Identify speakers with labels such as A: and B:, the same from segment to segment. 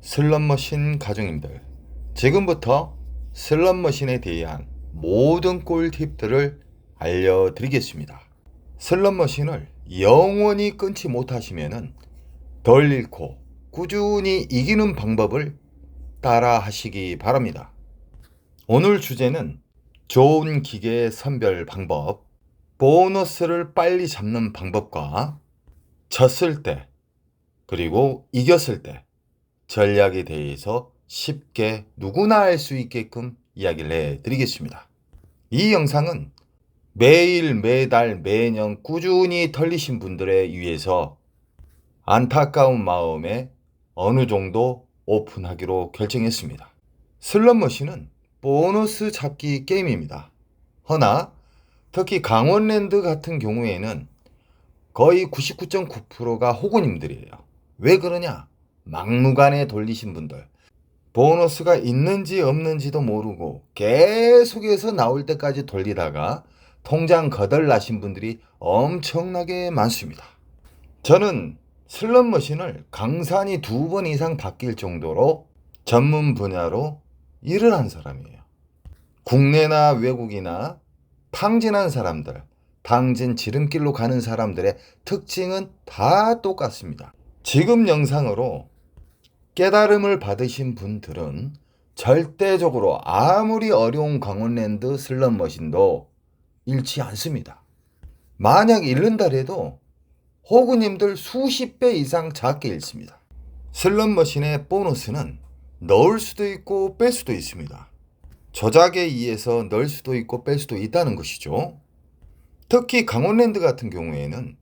A: 슬롯머신 가족님들, 지금부터 슬롯머신에 대한 모든 꿀팁들을 알려드리겠습니다. 슬롯머신을 영원히 끊지 못하시면 덜 잃고 꾸준히 이기는 방법을 따라 하시기 바랍니다. 오늘 주제는 좋은 기계 선별 방법, 보너스를 빨리 잡는 방법과 졌을 때 그리고 이겼을 때 전략에 대해서 쉽게 누구나 알 수 있게끔 이야기를 해드리겠습니다. 이 영상은 매일, 매달, 매년 꾸준히 털리신 분들에 의해서 안타까운 마음에 어느 정도 오픈하기로 결정했습니다. 슬롯머신은 보너스 잡기 게임입니다. 허나 특히 강원랜드 같은 경우에는 거의 99.9%가 호구님들이에요. 왜 그러냐? 막무가내 돌리신 분들, 보너스가 있는지 없는지도 모르고 계속해서 나올 때까지 돌리다가 통장 거덜나신 분들이 엄청나게 많습니다. 저는 슬롯머신을 강산이 2번 이상 바뀔 정도로 전문 분야로 일을 한 사람이에요. 국내나 외국이나 탕진한 사람들, 당진 지름길로 가는 사람들의 특징은 다 똑같습니다. 지금 영상으로 깨달음을 받으신 분들은 절대적으로 아무리 어려운 강원랜드 슬롯머신도 잃지 않습니다. 만약 잃는다래도 호구님들 수십 배 이상 작게 잃습니다. 슬롯머신의 보너스는 넣을 수도 있고 뺄 수도 있습니다. 조작에 의해서 넣을 수도 있고 뺄 수도 있다는 것이죠. 특히 강원랜드 같은 경우에는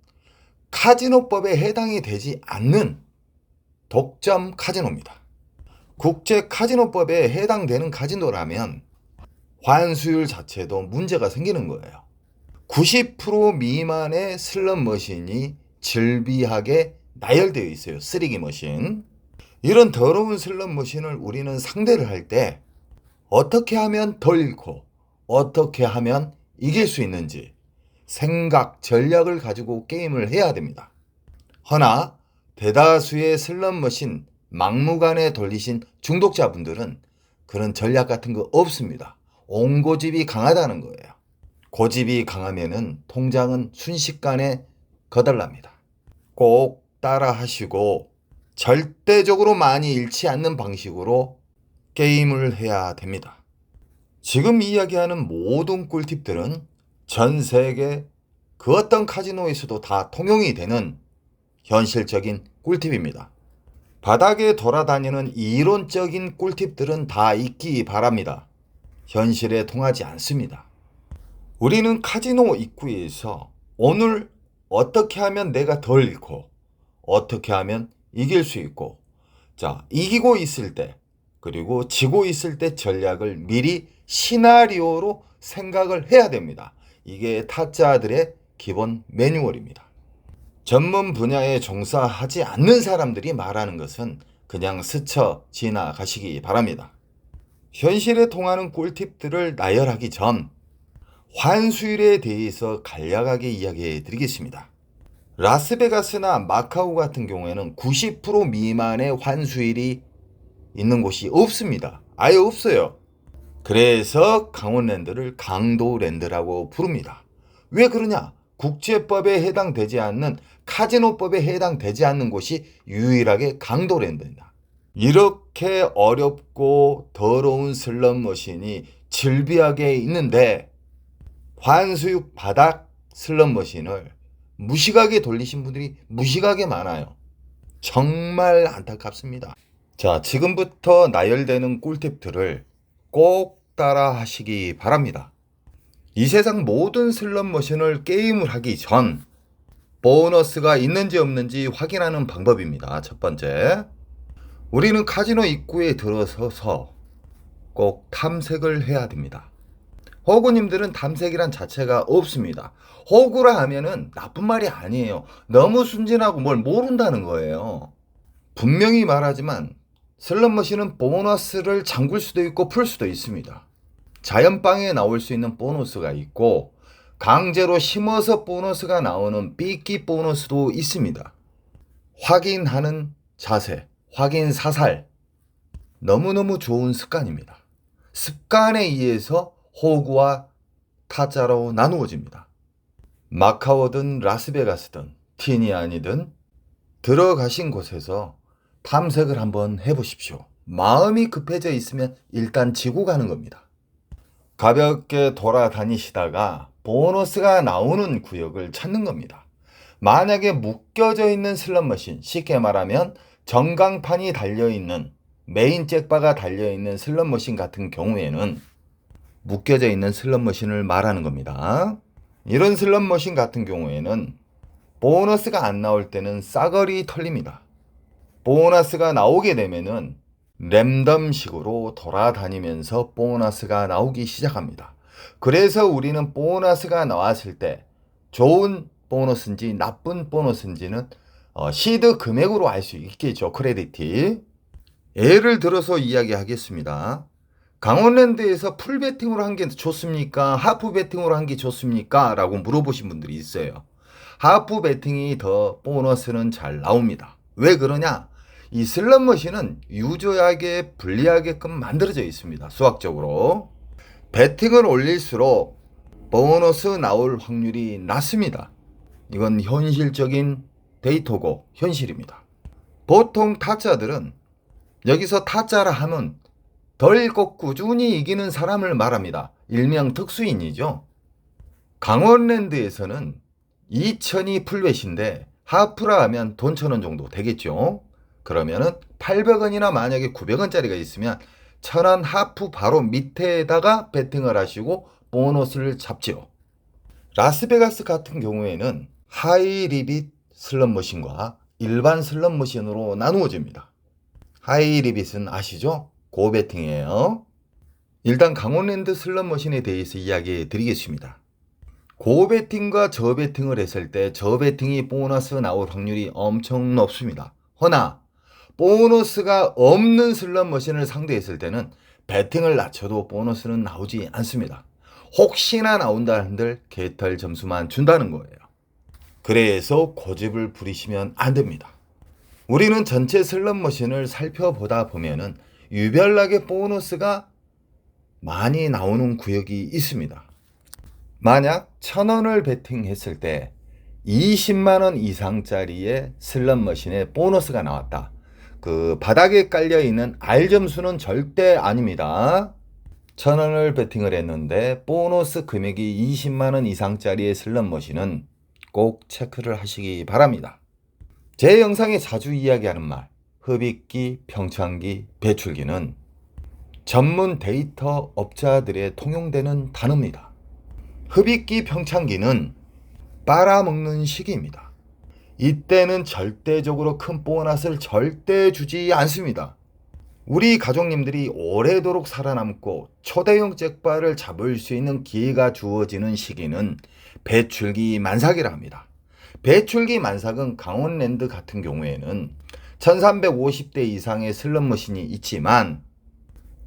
A: 카지노법에 해당이 되지 않는 독점 카지노입니다. 국제 카지노법에 해당되는 카지노라면 환수율 자체도 문제가 생기는 거예요. 90% 미만의 슬롯머신이 즐비하게 나열되어 있어요. 쓰레기 머신. 이런 더러운 슬롯머신을 우리는 상대를 할 때 어떻게 하면 덜 잃고 어떻게 하면 이길 수 있는지 생각, 전략을 가지고 게임을 해야 됩니다. 허나 대다수의 슬롯머신 막무가내 돌리신 중독자분들은 그런 전략 같은 거 없습니다. 옹고집이 강하다는 거예요. 고집이 강하면은 통장은 순식간에 거덜납니다. 꼭 따라 하시고 절대적으로 많이 잃지 않는 방식으로 게임을 해야 됩니다. 지금 이야기하는 모든 꿀팁들은 전 세계 그 어떤 카지노에서도 다 통용이 되는 현실적인 꿀팁입니다. 바닥에 돌아다니는 이론적인 꿀팁들은 다 잊기 바랍니다. 현실에 통하지 않습니다. 우리는 카지노 입구에서 오늘 어떻게 하면 내가 덜 잃고 어떻게 하면 이길 수 있고, 자, 이기고 있을 때 그리고 지고 있을 때 전략을 미리 시나리오로 생각을 해야 됩니다. 이게 타짜들의 기본 매뉴얼입니다. 전문 분야에 종사하지 않는 사람들이 말하는 것은 그냥 스쳐 지나가시기 바랍니다. 현실에 통하는 꿀팁들을 나열하기 전 환수율에 대해서 간략하게 이야기해 드리겠습니다. 라스베가스나 마카오 같은 경우에는 90% 미만의 환수율이 있는 곳이 없습니다. 아예 없어요. 그래서 강원랜드를 강도랜드라고 부릅니다. 왜 그러냐? 국제법에 해당되지 않는 카지노법에 해당되지 않는 곳이 유일하게 강도랜드입니다. 이렇게 어렵고 더러운 슬롯머신이 즐비하게 있는데 환수육 바닥 슬롯머신을 무식하게 돌리신 분들이 무식하게 많아요. 정말 안타깝습니다. 자, 지금부터 나열되는 꿀팁들을 꼭 따라 하시기 바랍니다. 이 세상 모든 슬롯머신을 게임을 하기 전 보너스가 있는지 없는지 확인하는 방법입니다. 첫 번째, 우리는 카지노 입구에 들어서서 꼭 탐색을 해야 됩니다. 호구님들은 탐색이란 자체가 없습니다. 호구라 하면은 나쁜 말이 아니에요. 너무 순진하고 뭘 모른다는 거예요. 분명히 말하지만 슬롯머신은 보너스를 잠글 수도 있고 풀 수도 있습니다. 자연빵에 나올 수 있는 보너스가 있고 강제로 심어서 보너스가 나오는 삐끼 보너스도 있습니다. 확인하는 자세, 확인 사살, 너무너무 좋은 습관입니다. 습관에 의해서 호구와 타짜로 나누어집니다. 마카오든 라스베가스든 티니안이든 들어가신 곳에서 탐색을 한번 해보십시오. 마음이 급해져 있으면 일단 지고 가는 겁니다. 가볍게 돌아다니시다가 보너스가 나오는 구역을 찾는 겁니다. 만약에 묶여져 있는 슬롯머신, 쉽게 말하면 전광판이 달려있는 메인 잭바가 달려있는 슬롯머신 같은 경우에는 묶여져 있는 슬롯머신을 말하는 겁니다. 이런 슬롯머신 같은 경우에는 보너스가 안 나올 때는 싸그리 털립니다. 보너스가 나오게 되면은 랜덤식으로 돌아다니면서 보너스가 나오기 시작합니다. 그래서 우리는 보너스가 나왔을 때 좋은 보너스인지 나쁜 보너스인지는 시드 금액으로 알 수 있겠죠. 크레디티. 예를 들어서 이야기하겠습니다. 강원랜드에서 풀 배팅으로 한 게 좋습니까? 하프 배팅으로 한 게 좋습니까? 라고 물어보신 분들이 있어요. 하프 배팅이 더 보너스는 잘 나옵니다. 왜 그러냐? 이 슬롯머신은 유저에게 불리하게끔 만들어져 있습니다. 수학적으로. 배팅을 올릴수록 보너스 나올 확률이 낮습니다. 이건 현실적인 데이터고 현실입니다. 보통 타짜들은 여기서 타짜라 하면 덜고 꾸준히 이기는 사람을 말합니다. 일명 특수인이죠. 강원랜드에서는 2000이 풀벳인데 하프라 하면 돈 1000원 정도 되겠죠. 그러면은 800원이나 만약에 900원짜리가 있으면 1000원 하프 바로 밑에다가 베팅을 하시고 보너스를 잡죠. 라스베가스 같은 경우에는 하이 리빗 슬롯머신과 일반 슬롯머신으로 나누어집니다. 하이 리빗은 아시죠? 고배팅이에요. 일단 강원랜드 슬롯머신에 대해서 이야기해 드리겠습니다. 고배팅과 저배팅을 했을 때 저배팅이 보너스 나올 확률이 엄청 높습니다. 허나 보너스가 없는 슬롯머신을 상대했을 때는 배팅을 낮춰도 보너스는 나오지 않습니다. 혹시나 나온다 한들 개털 점수만 준다는 거예요. 그래서 고집을 부리시면 안 됩니다. 우리는 전체 슬롯머신을 살펴보다 보면은 유별나게 보너스가 많이 나오는 구역이 있습니다. 만약 1000원을 베팅했을 때 20만원 이상짜리의 슬롯머신에 보너스가 나왔다. 그 바닥에 깔려있는 R점수는 절대 아닙니다. 1000원을 베팅을 했는데 보너스 금액이 20만원 이상짜리의 슬롯머신은 꼭 체크를 하시기 바랍니다. 제 영상에 자주 이야기하는 말, 흡입기, 평창기, 배출기는 전문 데이터 업자들의 통용되는 단어입니다. 흡입기, 평창기는 빨아먹는 시기입니다. 이때는 절대적으로 큰 보너스를 절대 주지 않습니다. 우리 가족님들이 오래도록 살아남고 초대형 잭바를 잡을 수 있는 기회가 주어지는 시기는 배출기 만삭이라 합니다. 배출기 만삭은 강원랜드 같은 경우에는 1350대 이상의 슬롯머신이 있지만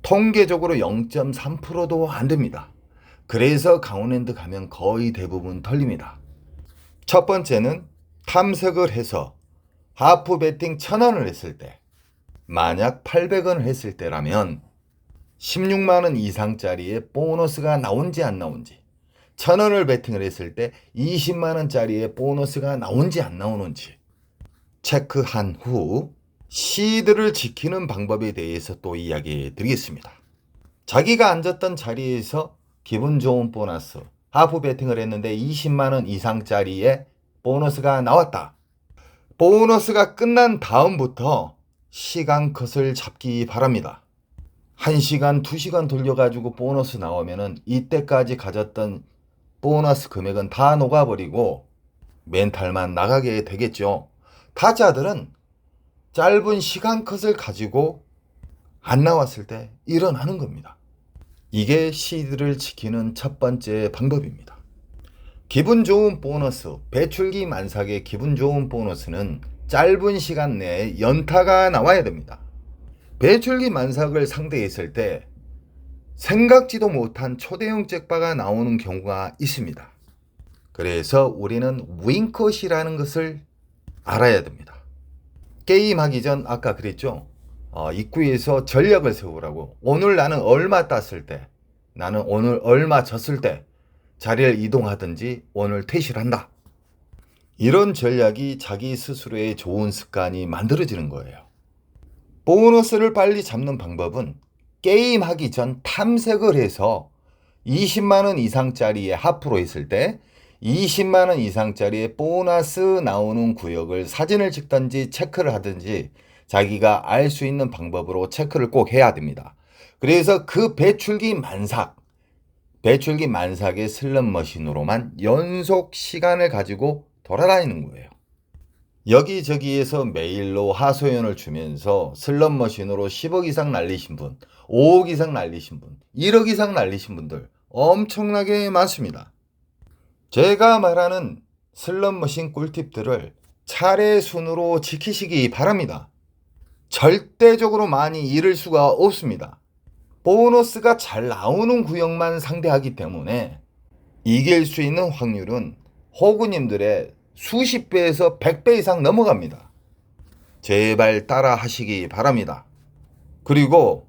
A: 통계적으로 0.3%도 안 됩니다. 그래서 강원랜드 가면 거의 대부분 털립니다. 첫 번째는 탐색을 해서 하프 배팅 1000원을 했을 때, 만약 800원을 했을 때라면 16만원 이상짜리의 보너스가 나온지 안 나온지, 1000원을 베팅을 했을 때 20만원짜리의 보너스가 나온지 안 나오는지 체크한 후 시드를 지키는 방법에 대해서 또 이야기해 드리겠습니다. 자기가 앉았던 자리에서 기분 좋은 보너스, 하프 베팅을 했는데 20만원 이상짜리의 보너스가 나왔다. 보너스가 끝난 다음부터 시간 컷을 잡기 바랍니다. 1시간, 2시간 돌려가지고 보너스 나오면은 이때까지 가졌던 보너스 금액은 다 녹아버리고 멘탈만 나가게 되겠죠. 타짜들은 짧은 시간 컷을 가지고 안 나왔을 때 일어나는 겁니다. 이게 시드를 지키는 첫 번째 방법입니다. 기분 좋은 보너스, 배출기 만삭의 기분 좋은 보너스는 짧은 시간 내에 연타가 나와야 됩니다. 배출기 만삭을 상대했을 때 생각지도 못한 초대형 잭바가 나오는 경우가 있습니다. 그래서 우리는 윙컷이라는 것을 알아야 됩니다. 게임하기 전 아까 그랬죠? 입구에서 전략을 세우라고. 오늘 나는 얼마 땄을 때, 나는 오늘 얼마 졌을 때 자리를 이동하든지 오늘 퇴실을 한다. 이런 전략이 자기 스스로의 좋은 습관이 만들어지는 거예요. 보너스를 빨리 잡는 방법은 게임하기 전 탐색을 해서 20만 원 이상짜리에 하프로 했을 때 20만 원 이상짜리에 보너스 나오는 구역을 사진을 찍든지 체크를 하든지 자기가 알 수 있는 방법으로 체크를 꼭 해야 됩니다. 그래서 그 배출기 만삭의 슬롯머신으로만 연속 시간을 가지고 돌아다니는 거예요. 여기저기에서 메일로 하소연을 주면서 슬롯머신으로 10억 이상 날리신 분, 5억 이상 날리신 분, 1억 이상 날리신 분들 엄청나게 많습니다. 제가 말하는 슬롯머신 꿀팁들을 차례 순으로 지키시기 바랍니다. 절대적으로 많이 잃을 수가 없습니다. 보너스가 잘 나오는 구역만 상대하기 때문에 이길 수 있는 확률은 호구님들의 수십 배에서 100배 이상 넘어갑니다. 제발 따라 하시기 바랍니다. 그리고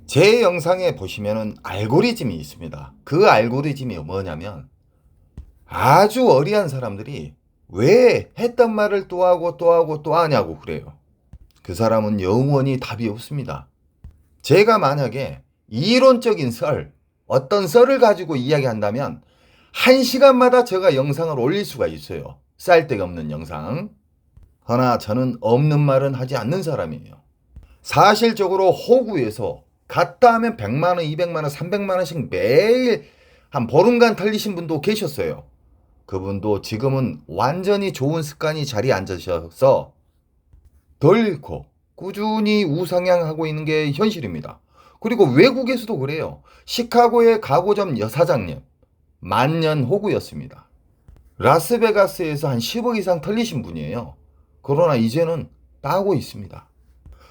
A: 제 영상에 보시면은 알고리즘이 있습니다. 그 알고리즘이 뭐냐면 아주 어리한 사람들이 왜 했던 말을 또 하고 또 하고 또 하냐고 그래요. 그 사람은 영원히 답이 없습니다. 제가 만약에 이론적인 어떤 썰을 가지고 이야기한다면 1시간마다 제가 영상을 올릴 수가 있어요. 쌀데가 없는 영상. 허나 저는 없는 말은 하지 않는 사람이에요. 사실적으로 호구에서 갔다 하면 100만 원, 200만 원, 300만 원씩 매일 한 보름간 털리신 분도 계셨어요. 그분도 지금은 완전히 좋은 습관이 자리에 앉으셔서 덜 잃고 꾸준히 우상향하고 있는 게 현실입니다. 그리고 외국에서도 그래요. 시카고의 가구점 여사장님, 만년 호구였습니다. 라스베가스에서 한 10억 이상 털리신 분이에요. 그러나 이제는 따고 있습니다.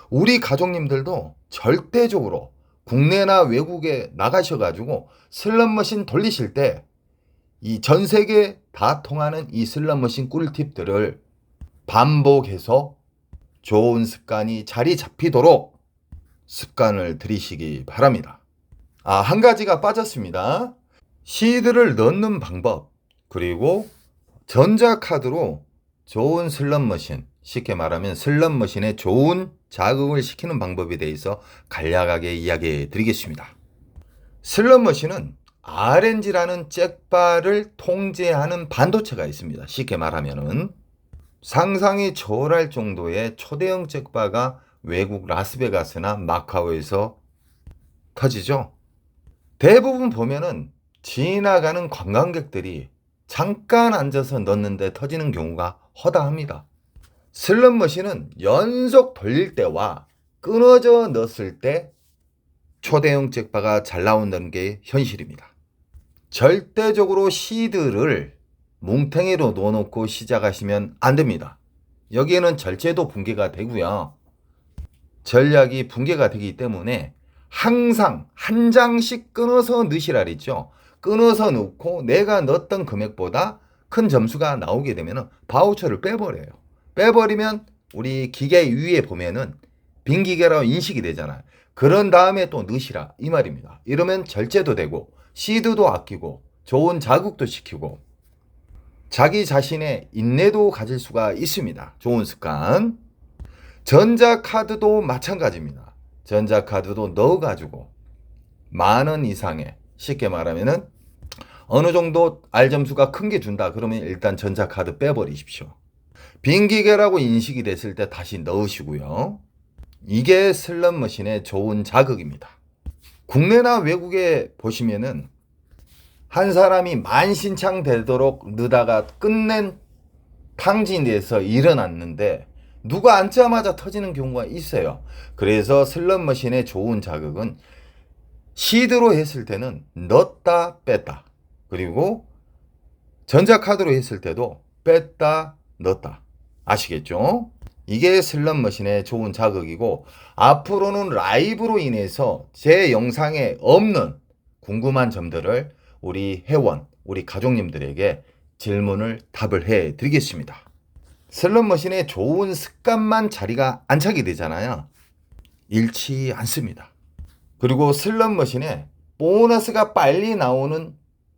A: 우리 가족님들도 절대적으로 국내나 외국에 나가셔가지고 슬롯머신 돌리실 때 이 전 세계 다 통하는 이 슬롯머신 꿀팁들을 반복해서 좋은 습관이 자리 잡히도록 습관을 들이시기 바랍니다. 한 가지가 빠졌습니다. 시드를 넣는 방법, 그리고 전자카드로 좋은 슬롯머신, 쉽게 말하면 슬롯머신에 좋은 자극을 시키는 방법에 대해서 간략하게 이야기해 드리겠습니다. 슬롯머신은 RNG라는 잭바를 통제하는 반도체가 있습니다. 쉽게 말하면은 상상이 초월할 정도의 초대형 잭바가 외국 라스베가스나 마카오에서 터지죠. 대부분 보면은 지나가는 관광객들이 잠깐 앉아서 넣는데 터지는 경우가 허다합니다. 슬롯머신은 연속 돌릴 때와 끊어져 넣었을 때 초대형 잭바가 잘 나온다는 게 현실입니다. 절대적으로 시드를 뭉탱이로 넣어놓고 시작하시면 안 됩니다. 여기에는 절제도 붕괴가 되고요. 전략이 붕괴가 되기 때문에 항상 한 장씩 끊어서 넣으시라 그랬죠. 끊어서 넣고 내가 넣었던 금액보다 큰 점수가 나오게 되면 바우처를 빼버려요. 빼버리면 우리 기계 위에 보면은 빈 기계라고 인식이 되잖아요. 그런 다음에 또 넣으시라 이 말입니다. 이러면 절제도 되고 시드도 아끼고 좋은 자극도 시키고 자기 자신의 인내도 가질 수가 있습니다. 좋은 습관. 전자카드도 마찬가지입니다. 전자카드도 넣어가지고 만원 이상의, 쉽게 말하면은 어느 정도 R점수가 큰 게 준다 그러면 일단 전자카드 빼버리십시오. 빈 기계라고 인식이 됐을 때 다시 넣으시고요. 이게 슬롯머신의 좋은 자극입니다. 국내나 외국에 보시면은 한 사람이 만신창 되도록 넣다가 끝낸 탕진에서 일어났는데 누가 앉자마자 터지는 경우가 있어요. 그래서 슬롯머신의 좋은 자극은 시드로 했을 때는 넣었다 뺐다, 그리고 전자카드로 했을 때도 뺐다 넣었다. 아시겠죠? 이게 슬롯머신의 좋은 자극이고, 앞으로는 라이브로 인해서 제 영상에 없는 궁금한 점들을 우리 회원, 우리 가족님들에게 질문을 답을 해 드리겠습니다. 슬롯머신의 좋은 습관만 자리가 안착이 되잖아요. 잃지 않습니다. 그리고 슬롯머신에 보너스가 빨리 나오는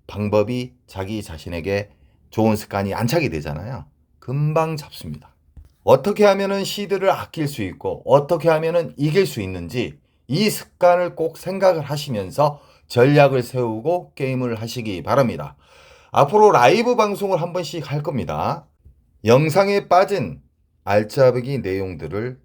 A: 방법이 자기 자신에게 좋은 습관이 안착이 되잖아요. 금방 잡습니다. 어떻게 하면은 시드를 아낄 수 있고 어떻게 하면은 이길 수 있는지 이 습관을 꼭 생각을 하시면서 전략을 세우고 게임을 하시기 바랍니다. 앞으로 라이브 방송을 한 번씩 할 겁니다. 영상에 빠진 알짜배기 내용들을